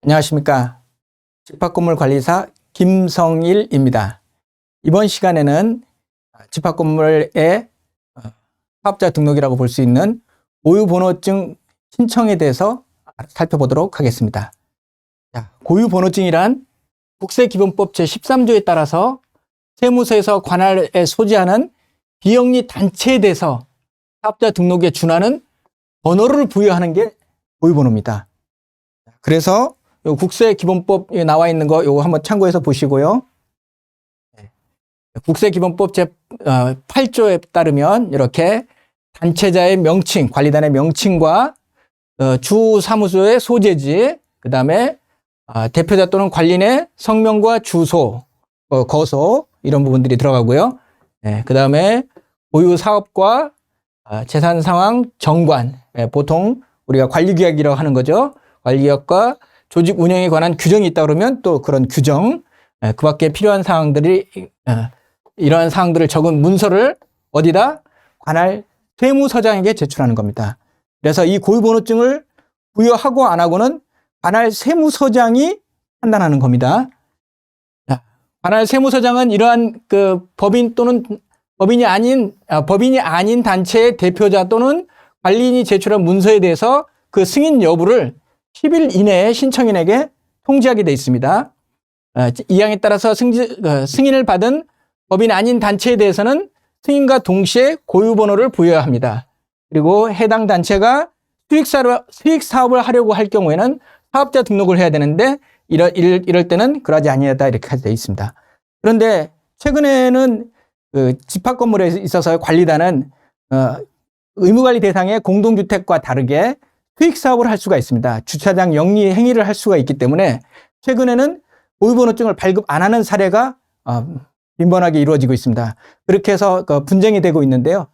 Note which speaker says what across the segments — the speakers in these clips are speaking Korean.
Speaker 1: 안녕하십니까. 집합건물관리사 김성일입니다. 이번 시간에는 집합건물의 사업자 등록이라고 볼 수 있는 고유번호증 신청에 대해서 살펴보도록 하겠습니다. 고유번호증이란 국세기본법 제13조에 따라서 세무서에서 관할에 소지하는 비영리 단체에 대해서 사업자 등록에 준하는 번호를 부여하는 게 고유번호입니다. 그래서 국세기본법에 나와 있는 거 요거 한번 참고해서 보시고요. 국세기본법 제8조에 따르면 이렇게 단체자의 명칭, 관리단의 명칭과 주 사무소의 소재지, 그 다음에 대표자 또는 관리인의 성명과 주소, 거소 이런 부분들이 들어가고요. 그 다음에 고유 사업과 재산 상황 정관, 보통 우리가 관리규약이라고 하는 거죠. 관리규약과 조직 운영에 관한 규정이 있다 그러면 또 그런 규정, 그 밖에 필요한 사항들이, 이러한 사항들을 적은 문서를 어디다? 관할 세무서장에게 제출하는 겁니다. 그래서 이 고유번호증을 부여하고 안 하고는 관할 세무서장이 판단하는 겁니다. 관할 세무서장은 이러한 법인 또는 법인이 아닌 단체의 대표자 또는 관리인이 제출한 문서에 대해서 그 승인 여부를 10일 이내에 신청인에게 통지하게 돼 있습니다. 이 항에 따라서 승인을 받은 법인 아닌 단체에 대해서는 승인과 동시에 고유번호를 부여해야 합니다. 그리고 해당 단체가 수익사업을 하려고 할 경우에는 사업자 등록을 해야 되는데 이럴 때는 그러지 아니하다 이렇게 되어 있습니다. 그런데 최근에는 집합건물에 있어서 관리단은 의무관리 대상의 공동주택과 다르게 수익사업을 할 수가 있습니다. 주차장 영리 행위를 할 수가 있기 때문에 최근에는 고유번호증을 발급 안 하는 사례가 빈번하게 이루어지고 있습니다. 그렇게 해서 분쟁이 되고 있는데요.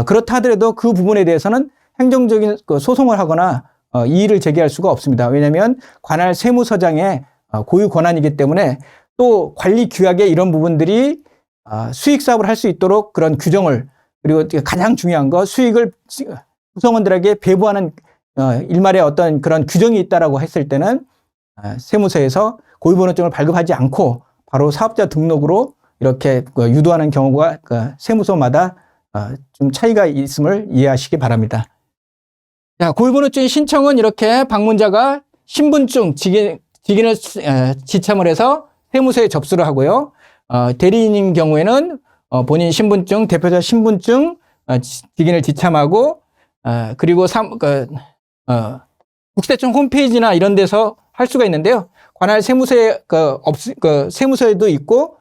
Speaker 1: 그렇다 하더라도 그 부분에 대해서는 행정적인 소송을 하거나 이의를 제기할 수가 없습니다. 왜냐하면 관할 세무서장의 고유 권한이기 때문에 또 관리규약에 이런 부분들이 수익사업을 할 수 있도록 그런 규정을, 그리고 가장 중요한 거 수익을 구성원들에게 배부하는 일말의 어떤 그런 규정이 있다라고 했을 때는 세무서에서 고유번호증을 발급하지 않고 바로 사업자 등록으로 이렇게 유도하는 경우가 세무서마다 좀 차이가 있음을 이해하시기 바랍니다. 자, 고유번호증 신청은 이렇게 방문자가 신분증, 직인을 지참을 해서 세무서에 접수를 하고요. 대리인인 경우에는 본인 신분증, 대표자 신분증, 직인을 지참하고 그리고 국세청 홈페이지나 이런 데서 할 수가 있는데요. 관할 세무서에 세무서에도 있고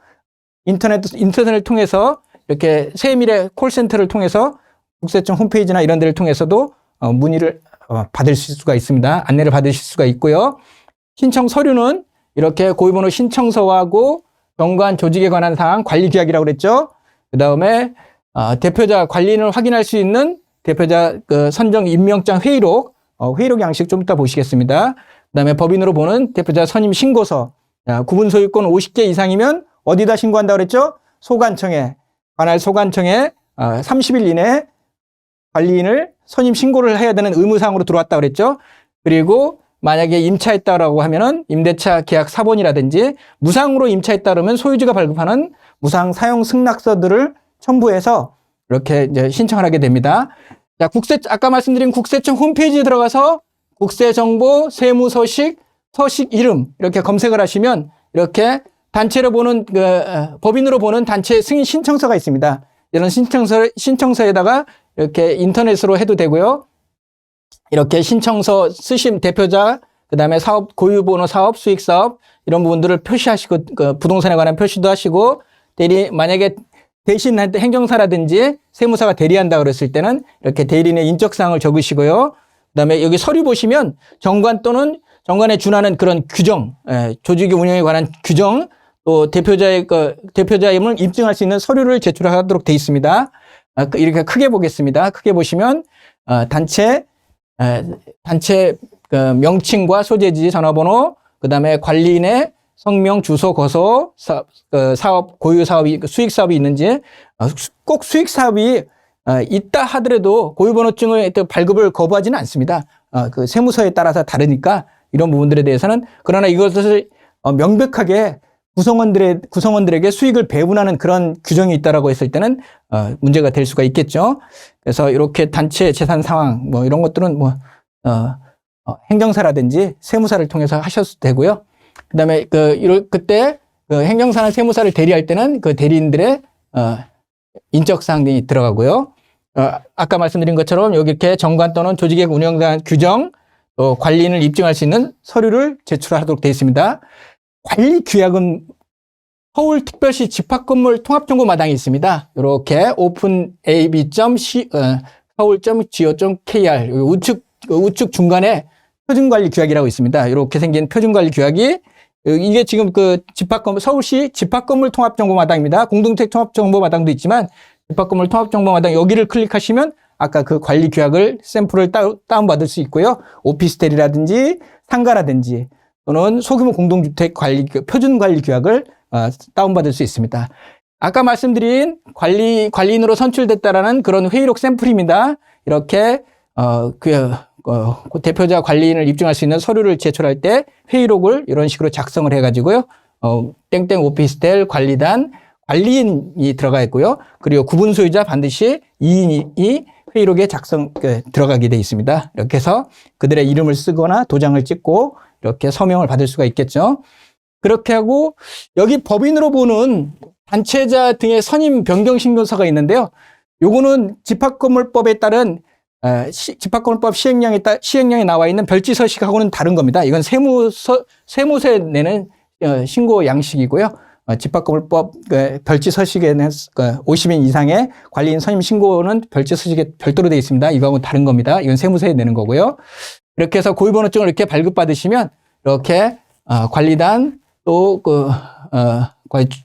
Speaker 1: 인터넷을 통해서 이렇게 세밀의 콜센터를 통해서 국세청 홈페이지나 이런 데를 통해서도 문의를 받을 수가 있습니다. 안내를 받으실 수가 있고요. 신청 서류는 이렇게 고유번호 신청서하고 연관 조직에 관한 사항, 관리규약이라고 그랬죠. 그 다음에 대표자 관리인을 확인할 수 있는 대표자 선정 임명장 회의록, 회의록 양식 좀 이따 보시겠습니다. 그 다음에 법인으로 보는 대표자 선임 신고서, 구분 소유권 50개 이상이면 어디다 신고한다고 그랬죠? 소관청에, 관할 소관청에 30일 이내에 관리인을 선임 신고를 해야 되는 의무사항으로 들어왔다고 그랬죠? 그리고 만약에 임차했다라고 하면은 임대차 계약 사본이라든지 무상으로 임차했다 그러면 소유주가 발급하는 무상 사용 승낙서들을 첨부해서 이렇게 이제 신청을 하게 됩니다. 자, 아까 말씀드린 국세청 홈페이지에 들어가서 국세정보, 세무서식, 서식 이름 이렇게 검색을 하시면 이렇게 단체로 보는 법인으로 보는 단체 승인 신청서가 있습니다. 이런 신청서에다가 이렇게 인터넷으로 해도 되고요. 이렇게 신청서 쓰신 대표자, 그 다음에 사업, 고유번호 사업, 수익사업, 이런 부분들을 표시하시고, 부동산에 관한 표시도 하시고, 만약에 대신 행정사라든지 세무사가 대리한다 그랬을 때는 이렇게 대리인의 인적사항을 적으시고요. 그 다음에 여기 서류 보시면 정관 또는 정관에 준하는 그런 규정, 조직의 운영에 관한 규정, 또 대표자임을 입증할 수 있는 서류를 제출하도록 되어 있습니다. 이렇게 크게 보겠습니다. 크게 보시면, 단체 명칭과 소재지, 전화번호, 그 다음에 관리인의 성명, 주소, 거소, 사업, 고유 사업이, 수익 사업이 있는지, 꼭 수익 사업이 있다 하더라도 고유번호증을 발급을 거부하지는 않습니다. 그 세무서에 따라서 다르니까 이런 부분들에 대해서는 그러나 이것을 명백하게 구성원들에게 수익을 배분하는 그런 규정이 있다라고 했을 때는 문제가 될 수가 있겠죠. 그래서 이렇게 단체 재산 상황 뭐 이런 것들은 뭐 행정사라든지 세무사를 통해서 하셔도 되고요. 그다음에 그때 그 행정사나 세무사를 대리할 때는 그 대리인들의 인적 사항이 들어가고요. 아까 말씀드린 것처럼 여기 이렇게 정관 또는 조직의 운영에 대한 규정, 또 관리인을 입증할 수 있는 서류를 제출하도록 되어 있습니다. 관리 규약은 서울특별시 집합건물 통합정보마당이 있습니다. 이렇게 openab.서울.go.kr 우측 중간에 표준관리 규약이라고 있습니다. 이렇게 생긴 표준관리 규약이 이게 지금 그 서울시 집합건물 통합정보마당입니다. 공동주택 통합정보마당도 있지만 집합건물 통합정보마당 여기를 클릭하시면 아까 그 관리 규약을 샘플을 다운받을 수 있고요. 오피스텔이라든지 상가라든지 또는 소규모 공동주택 표준관리 규약을 다운받을 수 있습니다. 아까 말씀드린 관리인으로 선출됐다라는 그런 회의록 샘플입니다. 이렇게 대표자 관리인을 입증할 수 있는 서류를 제출할 때 회의록을 이런 식으로 작성을 해가지고요. 땡땡 오피스텔 관리단 관리인이 들어가 있고요. 그리고 구분 소유자 반드시 2인이 회의록에 들어가게 되어 있습니다. 이렇게 해서 그들의 이름을 쓰거나 도장을 찍고 이렇게 서명을 받을 수가 있겠죠. 그렇게 하고 여기 법인으로 보는 단체자 등의 선임 변경 신고서가 있는데요. 요거는 집합건물법에 따른 집합건물법 시행령에 나와 있는 별지서식하고는 다른 겁니다. 이건 세무서에 내는 신고 양식이고요. 집합건물법 별지서식에는 50인 이상의 관리인 선임 신고는 별지서식에 별도로 되어 있습니다. 이거하고는 다른 겁니다. 이건 세무서에 내는 거고요. 이렇게 해서 고유번호증을 이렇게 발급받으시면 이렇게 관리단 또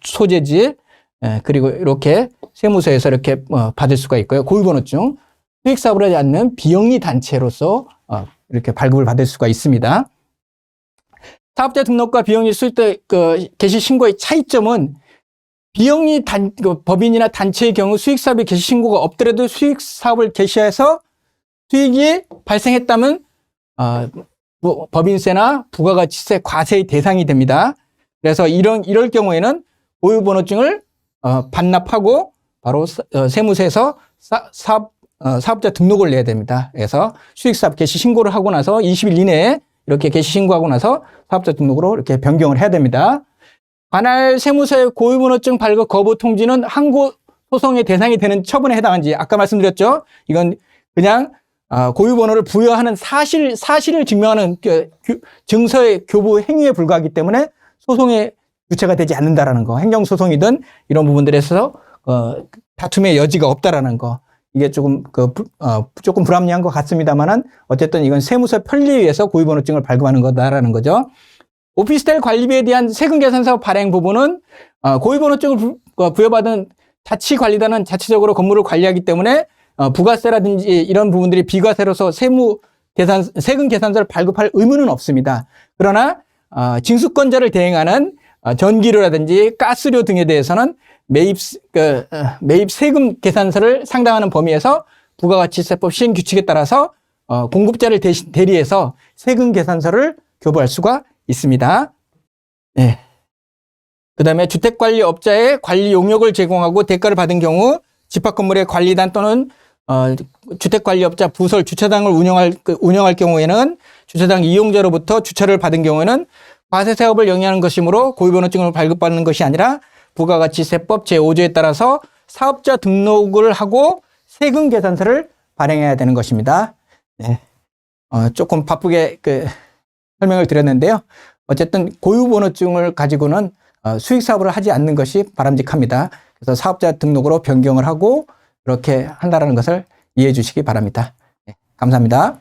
Speaker 1: 소재지 그리고 이렇게 세무서에서 이렇게 받을 수가 있고요. 고유번호증 수익사업을 하지 않는 비영리 단체로서 이렇게 발급을 받을 수가 있습니다. 사업자 등록과 비영리 수익 개시 신고의 차이점은 비영리 법인이나 단체의 경우 수익사업의 개시 신고가 없더라도 수익사업을 개시해서 수익이 발생했다면 법인세나 부가가치세 과세의 대상이 됩니다. 그래서 이럴 경우에는 고유번호증을 반납하고 바로 세무서에서 사업자 등록을 내야 됩니다. 그래서 수익사업 개시 신고를 하고 나서 20일 이내에 이렇게 개시 신고하고 나서 사업자 등록으로 이렇게 변경을 해야 됩니다. 관할 세무서의 고유번호증 발급 거부 통지는 항고 소송의 대상이 되는 처분에 해당한지 아까 말씀드렸죠. 이건 그냥 고유번호를 부여하는 사실을 증명하는 증서의 교부 행위에 불과하기 때문에 소송의 주체가 되지 않는다라는 거. 행정소송이든 이런 부분들에서 다툼의 여지가 없다라는 거. 이게 조금 불합리한 것 같습니다만은 어쨌든 이건 세무서 편리에 의해서 고유번호증을 발급하는 거다라는 거죠. 오피스텔 관리비에 대한 세금 계산서 발행 부분은 고유번호증을 부여받은 자치관리단은 자체적으로 건물을 관리하기 때문에 부가세라든지 이런 부분들이 비과세로서 세금 계산서를 발급할 의무는 없습니다. 그러나 징수권자를 대행하는 전기료라든지 가스료 등에 대해서는 매입 세금 계산서를 상당하는 범위에서 부가가치세법 시행 규칙에 따라서 공급자를 대리해서 세금 계산서를 교부할 수가 있습니다. 네. 그다음에 주택관리업자의 관리 용역을 제공하고 대가를 받은 경우 집합건물의 관리단 또는 주택관리업자 부설 주차장을 운영할 경우에는 주차장 이용자로부터 주차를 받은 경우에는 과세사업을 영위하는 것이므로 고유번호증을 발급받는 것이 아니라 부가가치세법 제5조에 따라서 사업자 등록을 하고 세금 계산서를 발행해야 되는 것입니다. 네. 조금 바쁘게 설명을 드렸는데요. 어쨌든 고유번호증을 가지고는 수익사업을 하지 않는 것이 바람직합니다. 그래서 사업자 등록으로 변경을 하고 이렇게 한다는 것을 이해해 주시기 바랍니다. 네. 감사합니다.